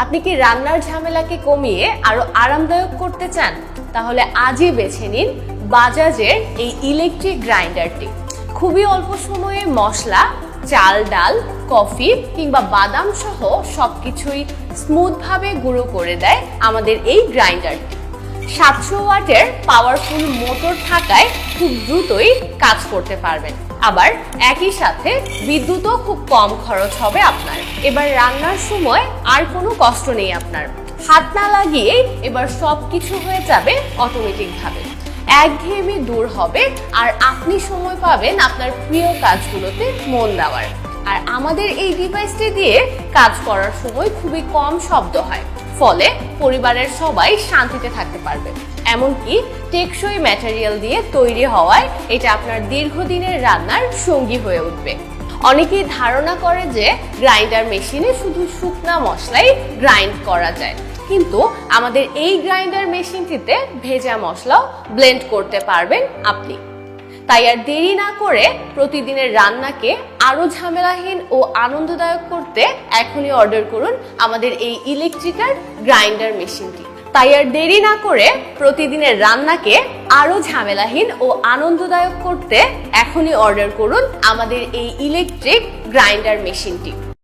আপনি কি রান্নার ঝামেলাকে কমিয়ে আরো আরামদায়ক করতে চান? তাহলে আজই বেছে নিন বাজাজের এই ইলেকট্রিক গ্রাইন্ডারটি। খুবই অল্প সময়ে মশলা, চাল, ডাল, কফি কিংবা বাদাম সহ সবকিছুই স্মুথভাবে গুঁড়ো করে দেয় আমাদের এই গ্রাইন্ডারটি। 700 ওয়াটের পাওয়ারফুল মোটর থাকায় খুব দ্রুতই কাজ করতে পারবেন। আবার একই সাথে বিদ্যুৎও খুব কম খরচ হবে আপনার। এবার রান্নার সময় আর কোনো কষ্ট নেই আপনার। হাত না লাগিয়ে এবার সবকিছু হয়ে যাবে অটোমেটিক ভাবে। একঘেয়েমি দূর হবে আর আপনি সময় পাবেন আপনার প্রিয় কাজগুলোতে মন দেওয়ার। আর আমাদের এই ডিভাইসটি দিয়ে কাজ করার সময় খুবই কম শব্দ হয়, ফলে পরিবারের সবাই শান্তিতে থাকতে পারবে। এমনকি টেকসই ম্যাটেরিয়াল দিয়ে তৈরি হওয়ায় এটা আপনার দীর্ঘদিনের রান্নার সঙ্গী হয়ে উঠবে। অনেকেই ধারণা করে যে গ্রাইন্ডার মেশিনে শুধু শুকনা মশলাই গ্রাইন্ড করা যায়, কিন্তু আমাদের এই গ্রাইন্ডার মেশিনটিতে ভেজা মশলাও ব্লেন্ড করতে পারবেন আপনি। তাই আর দেরি না করে প্রতিদিনের রান্নাকে আরো ঝামেলাহীন ও আনন্দদায়ক করতে এখনই অর্ডার করুন আমাদের এই ইলেকট্রিক্যাল গ্রাইন্ডার মেশিনটি। তাই আর দেরি না করে প্রতিদিনের রান্নাকে আরো ঝামেলাহীন ও আনন্দদায়ক করতে এখনই অর্ডার করুন আমাদের এই ইলেকট্রিক গ্রাইন্ডার মেশিনটি।